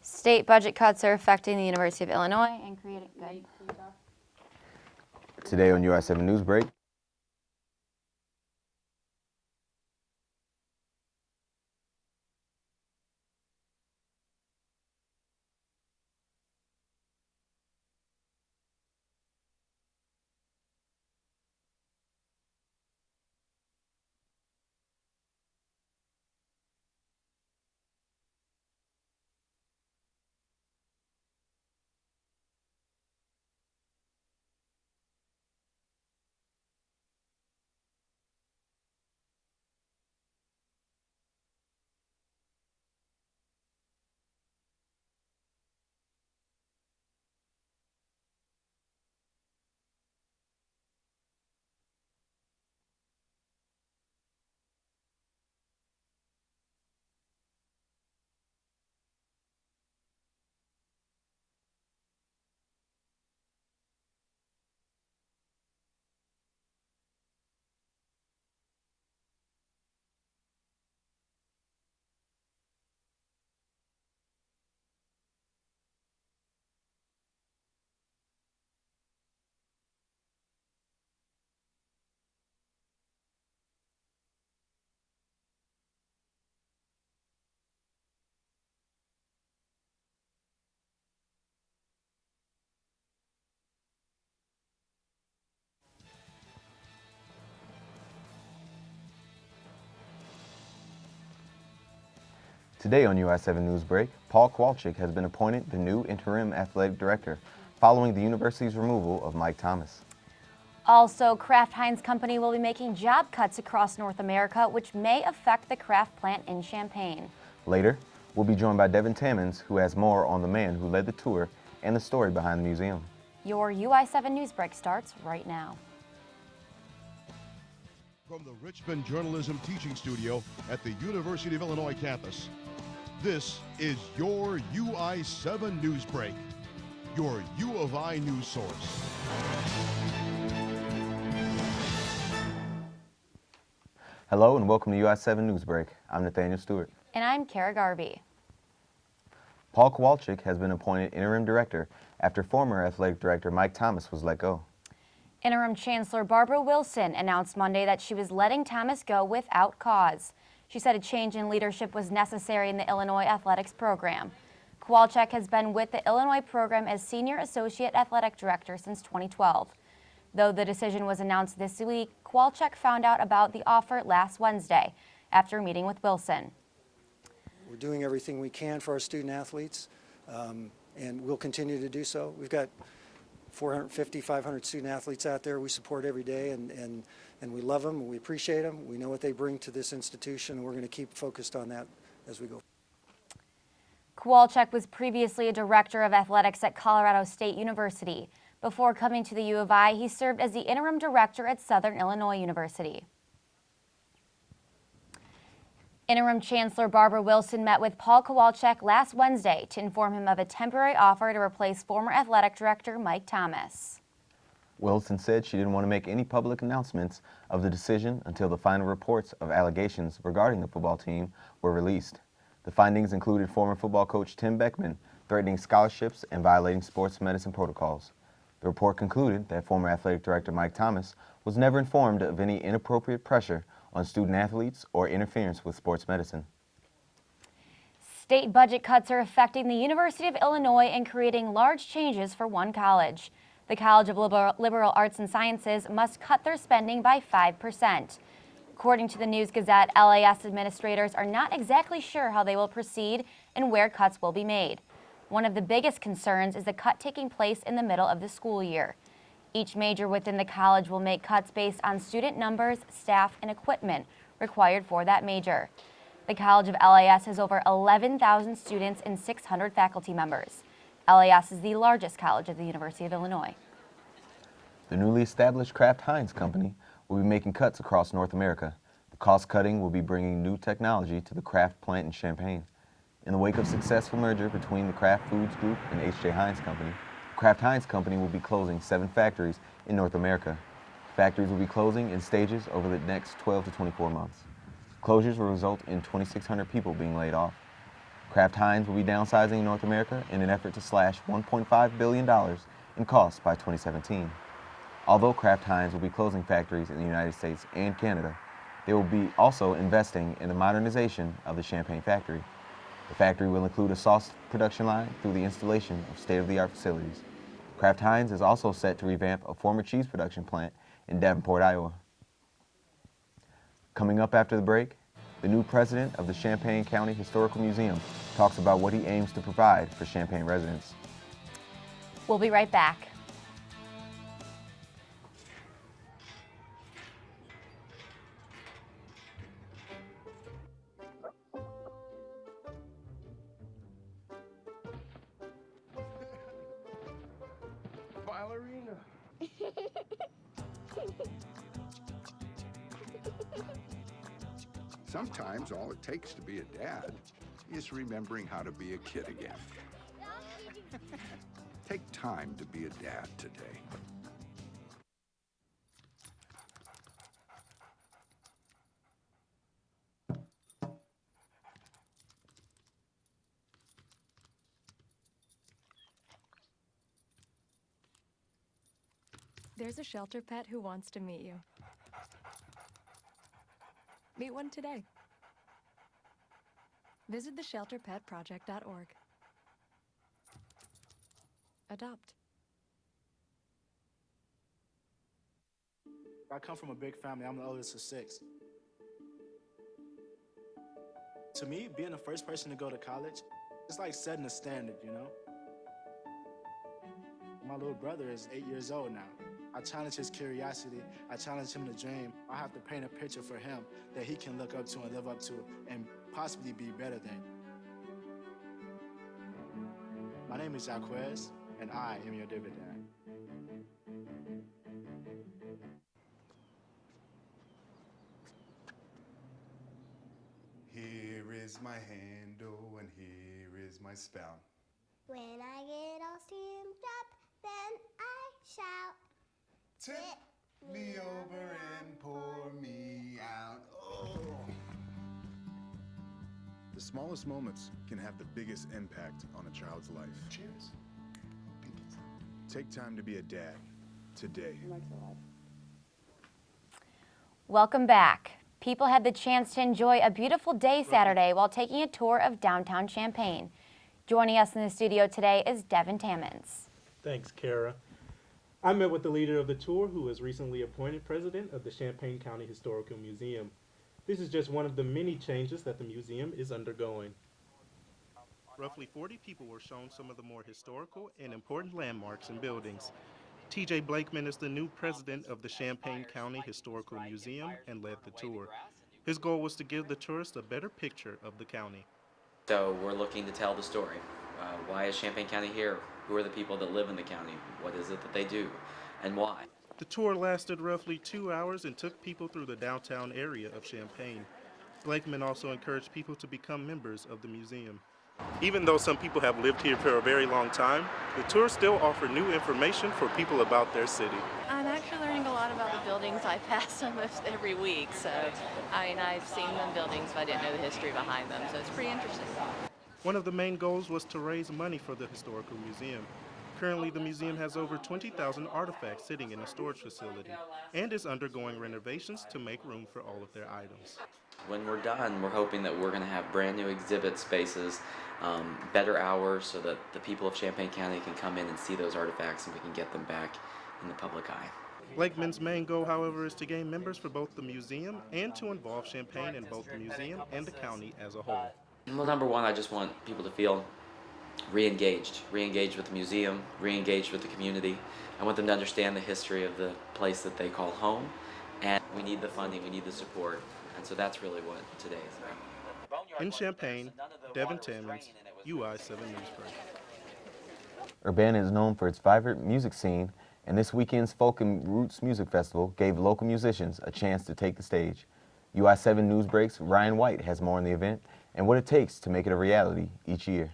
State budget cuts are affecting the University of Illinois and creating... Today on UI7 Newsbreak. Today on UI7 Newsbreak, Paul Kowalczyk has been appointed the new interim athletic director following the university's removal of Mike Thomas. Also, Kraft Heinz Company will be making job cuts across North America, which may affect the Kraft plant in Champaign. Later, we'll be joined by Devin Tammons, who has more on the man who led the tour and the story behind the museum. Your UI7 Newsbreak starts right now. From the Richmond Journalism Teaching Studio at the University of Illinois campus, this is your UI7 Newsbreak, your U of I news source. Hello and welcome to UI7 Newsbreak. I'm Nathaniel Stewart. And I'm Garvey. Paul Kowalczyk has been appointed interim director after former athletic director Mike Thomas was let go. Interim Chancellor Barbara Wilson announced Monday that she was letting Thomas go without cause. She said a change in leadership was necessary in the Illinois athletics program. Kowalczyk has been with the Illinois program as Senior Associate Athletic Director since 2012. Though the decision was announced this week, Kowalczyk found out about the offer last Wednesday after meeting with Wilson. We're doing everything we can for our student athletes, and we'll continue to do so. We've got 450, 500 student athletes out there we support every day, and we love them, and we appreciate them. We know what they bring to this institution, and we're going to keep focused on that as we go. Kowalczyk was previously a director of athletics at Colorado State University. Before coming to the U of I, he served as the interim director at Southern Illinois University. Interim Chancellor Barbara Wilson met with Paul Kowalczyk last Wednesday to inform him of a temporary offer to replace former athletic director Mike Thomas. Wilson said she didn't want to make any public announcements of the decision until the final reports of allegations regarding the football team were released. The findings included former football coach Tim Beckman threatening scholarships and violating sports medicine protocols. The report concluded that former athletic director Mike Thomas was never informed of any inappropriate pressure on student athletes or interference with sports medicine. State budget cuts are affecting the University of Illinois and creating large changes for one college. The College of Liberal Arts and Sciences must cut their spending by 5%. According to the News Gazette, LAS administrators are not exactly sure how they will proceed and where cuts will be made. One of the biggest concerns is the cut taking place in the middle of the school year. Each major within the college will make cuts based on student numbers, staff, and equipment required for that major. The College of LAS has over 11,000 students and 600 faculty members. LAS is the largest college at the University of Illinois. The newly established Kraft Heinz Company will be making cuts across North America. The cost cutting will be bringing new technology to the Kraft plant in Champaign. In the wake of successful merger between the Kraft Foods Group and H.J. Heinz Company, Kraft Heinz Company will be closing 7 factories in North America. Factories will be closing in stages over the next 12 to 24 months. Closures will result in 2,600 people being laid off. Kraft Heinz will be downsizing in North America in an effort to slash $1.5 billion in costs by 2017. Although Kraft Heinz will be closing factories in the United States and Canada, they will be also investing in the modernization of the Champaign factory. The factory will include a sauce production line through the installation of state-of-the-art facilities. Kraft Heinz is also set to revamp a former cheese production plant in Davenport, Iowa. Coming up after the break, the new president of the Champaign County Historical Museum talks about what he aims to provide for Champaign residents. We'll be right back. Ballerina. Sometimes all it takes to be a dad is remembering how to be a kid again. Take time to be a dad today. There's a shelter pet who wants to meet you. Meet one today. Visit theshelterpetproject.org. Adopt. I come from a big family. I'm the oldest of 6. To me, being the first person to go to college, it's like setting a standard, you know? My little brother is 8 years old now. I challenge his curiosity. I challenge him to dream. I have to paint a picture for him that he can look up to and live up to and possibly be better than. My name is Jaquez, and I am your dividend. Here is my handle and here is my spout. When I get all steamed up, then I shout. Tip me over and pour me out. Oh. The smallest moments can have the biggest impact on a child's life. Cheers. Take time to be a dad today. Welcome back. People had the chance to enjoy a beautiful day Saturday while taking a tour of downtown Champaign. Joining us in the studio today is Devin Tammons. Thanks, Kara. I met with the leader of the tour, who was recently appointed president of the Champaign County Historical Museum. This is just one of the many changes that the museum is undergoing. Roughly 40 people were shown some of the more historical and important landmarks and buildings. TJ Blakeman is the new president of the Champaign County Historical Museum and led the tour. His goal was to give the tourists a better picture of the county. So we're looking to tell the story. Why is Champaign County here? Who are the people that live in the county? What is it that they do? And why? The tour lasted roughly 2 hours and took people through the downtown area of Champaign. Blakeman also encouraged people to become members of the museum. Even though some people have lived here for a very long time, the tours still offer new information for people about their city. I'm actually learning a lot about the buildings. I pass almost every week, so I've seen them buildings, but I didn't know the history behind them, so it's pretty interesting. One of the main goals was to raise money for the historical museum. Currently, the museum has over 20,000 artifacts sitting in a storage facility and is undergoing renovations to make room for all of their items. When we're done, we're hoping that we're going to have brand new exhibit spaces, better hours, so that the people of Champaign County can come in and see those artifacts and we can get them back in the public eye. Blakeman's main goal, however, is to gain members for both the museum and to involve Champaign in both the museum and the county as a whole. Well, number one, I just want people to feel re-engaged with the museum, re-engaged with the community. I want them to understand the history of the place that they call home, and we need the funding, we need the support, and so that's really what today is about. In Champaign, Devin Tammons, UI7 Newsbreak. Urbana is known for its vibrant music scene, and this weekend's Folk and Roots Music Festival gave local musicians a chance to take the stage. UI7 Newsbreak's Ryan White has more on the event and what it takes to make it a reality each year.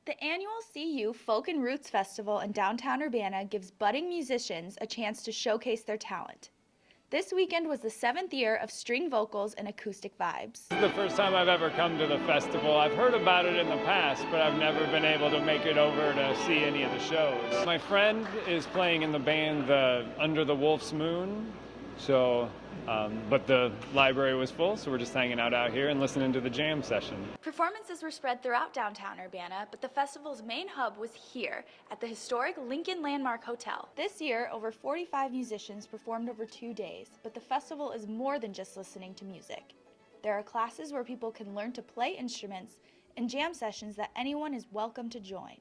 The annual CU Folk and Roots Festival in downtown Urbana gives budding musicians a chance to showcase their talent. This weekend was the 7th year of string vocals and acoustic vibes. This is the first time I've ever come to the festival. I've heard about it in the past, but I've never been able to make it over to see any of the shows. My friend is playing in the band Under the Wolf's Moon, but the library was full, so we're just hanging out here and listening to the jam session. Performances were spread throughout downtown Urbana, but the festival's main hub was here at the historic Lincoln Landmark Hotel. This year, over 45 musicians performed over 2 days, but the festival is more than just listening to music. There are classes where people can learn to play instruments and jam sessions that anyone is welcome to join.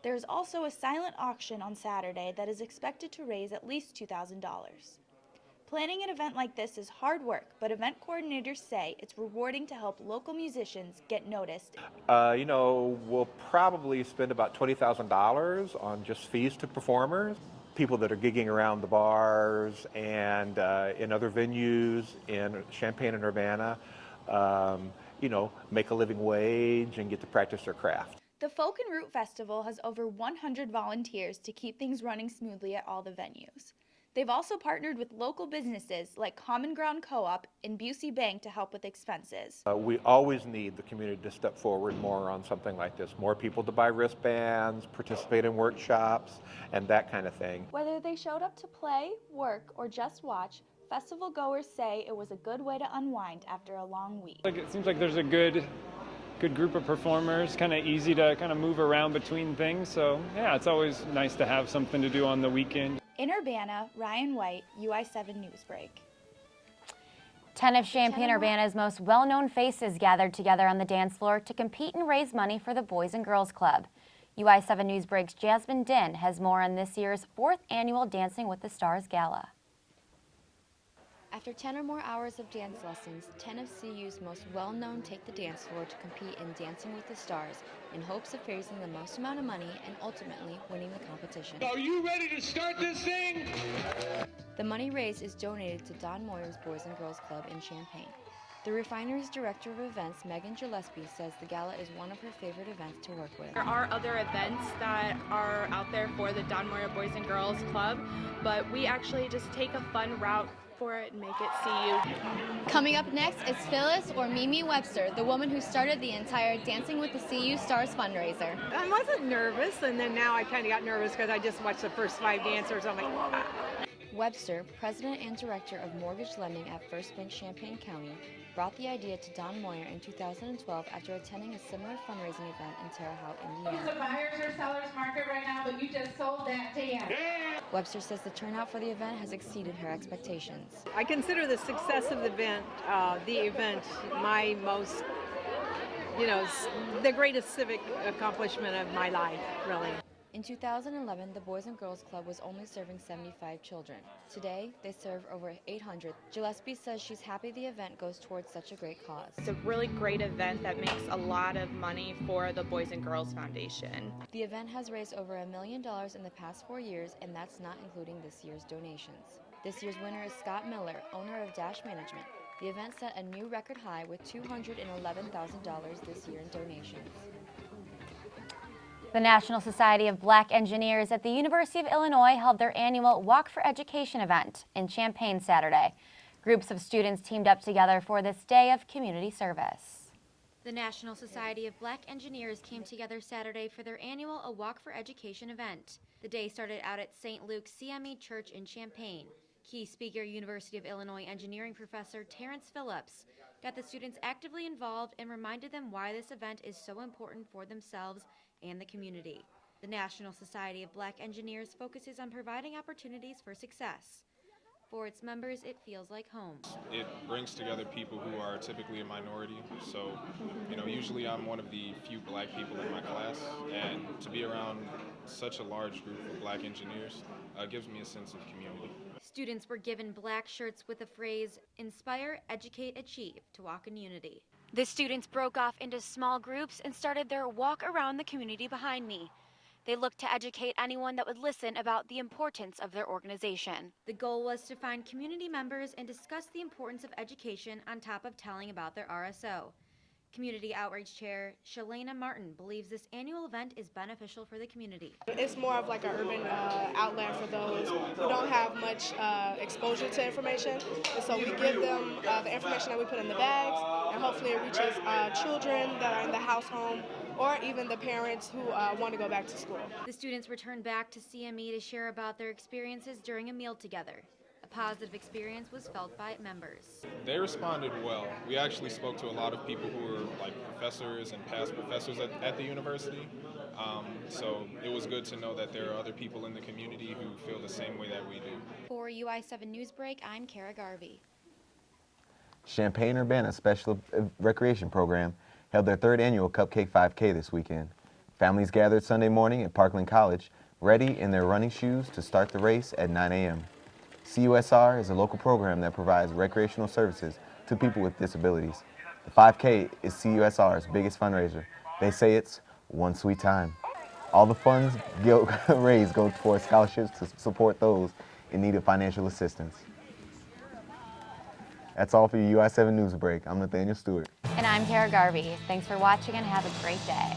There is also a silent auction on Saturday that is expected to raise at least $2,000. Planning an event like this is hard work, but event coordinators say it's rewarding to help local musicians get noticed. We'll probably spend about $20,000 on just fees to performers. People that are gigging around the bars and in other venues in Champaign and Urbana, make a living wage and get to practice their craft. The Folk and Root Festival has over 100 volunteers to keep things running smoothly at all the venues. They've also partnered with local businesses like Common Ground Co-op and Busey Bank to help with expenses. We always need the community to step forward more on something like this. More people to buy wristbands, participate in workshops, and that kind of thing. Whether they showed up to play, work, or just watch, festival goers say it was a good way to unwind after a long week. It seems like there's a good group of performers, kind of easy to kind of move around between things. So yeah, it's always nice to have something to do on the weekend. In Urbana, Ryan White, UI7 Newsbreak. 10 of Champaign-Urbana's most well-known faces gathered together on the dance floor to compete and raise money for the Boys and Girls Club. UI7 Newsbreak's Jasmine Din has more on this year's 4th annual Dancing with the Stars Gala. After 10 or more hours of dance lessons, 10 of CU's most well-known take the dance floor to compete in Dancing with the Stars in hopes of raising the most amount of money and ultimately winning the competition. Are you ready to start this thing? The money raised is donated to Don Moyer's Boys and Girls Club in Champaign. The refinery's director of events, Megan Gillespie, says the gala is one of her favorite events to work with. There are other events that are out there for the Don Moyer Boys and Girls Club, but we actually just take a fun route for it and make it CU. Coming up next is Phyllis or Mimi Webster, the woman who started the entire Dancing with the CU Stars fundraiser. I wasn't nervous, and then now I kind of got nervous because I just watched the first 5 dancers. I'm like, ah. Webster, president and director of mortgage lending at First Bank Champaign County, brought the idea to Don Moyer in 2012 after attending a similar fundraising event in Terre Haute, Indiana. It's a buyer's or seller's market right now, but you just sold that dance. Webster says the turnout for the event has exceeded her expectations. I consider the success of the event my most, the greatest civic accomplishment of my life, really. In 2011, the Boys and Girls Club was only serving 75 children. Today, they serve over 800. Gillespie says she's happy the event goes towards such a great cause. It's a really great event that makes a lot of money for the Boys and Girls Foundation. The event has raised over $1 million in the past 4 years, and that's not including this year's donations. This year's winner is Scott Miller, owner of Dash Management. The event set a new record high with $211,000 this year in donations. The National Society of Black Engineers at the University of Illinois held their annual Walk for Education event in Champaign Saturday. Groups of students teamed up together for this day of community service. The National Society of Black Engineers came together Saturday for their annual A Walk for Education event. The day started out at St. Luke's CME Church in Champaign. Key speaker, University of Illinois engineering professor Terrence Phillips, got the students actively involved and reminded them why this event is so important for themselves and the community. The National Society of Black Engineers focuses on providing opportunities for success. For its members, it feels like home. It brings together people who are typically a minority. So, usually I'm one of the few black people in my class, and to be around such a large group of black engineers gives me a sense of community. Students were given black shirts with the phrase, "Inspire, Educate, Achieve," to walk in unity. The students broke off into small groups and started their walk around the community behind me. They looked to educate anyone that would listen about the importance of their organization. The goal was to find community members and discuss the importance of education on top of telling about their RSO. Community Outreach Chair Shalana Martin believes this annual event is beneficial for the community. It's more of like an urban outlet for those who don't have much exposure to information. And so we give them the information that we put in the bags, and hopefully it reaches children that are in the house home or even the parents who want to go back to school. The students returned back to CME to share about their experiences during a meal together. A positive experience was felt by members. They responded well. We actually spoke to a lot of people who were like professors and past professors at the university. So it was good to know that there are other people in the community who feel the same way that we do. For UI7 Newsbreak, I'm Garvey. Champaign Urbana Special Recreation Program held their 3rd annual Cupcake 5K this weekend. Families gathered Sunday morning at Parkland College, ready in their running shoes to start the race at 9 a.m. CUSR is a local program that provides recreational services to people with disabilities. The 5K is CUSR's biggest fundraiser. They say it's one sweet time. All the funds raised go towards scholarships to support those in need of financial assistance. That's all for your UI7 Newsbreak. I'm Nathaniel Stewart. And I'm Garvey. Thanks for watching and have a great day.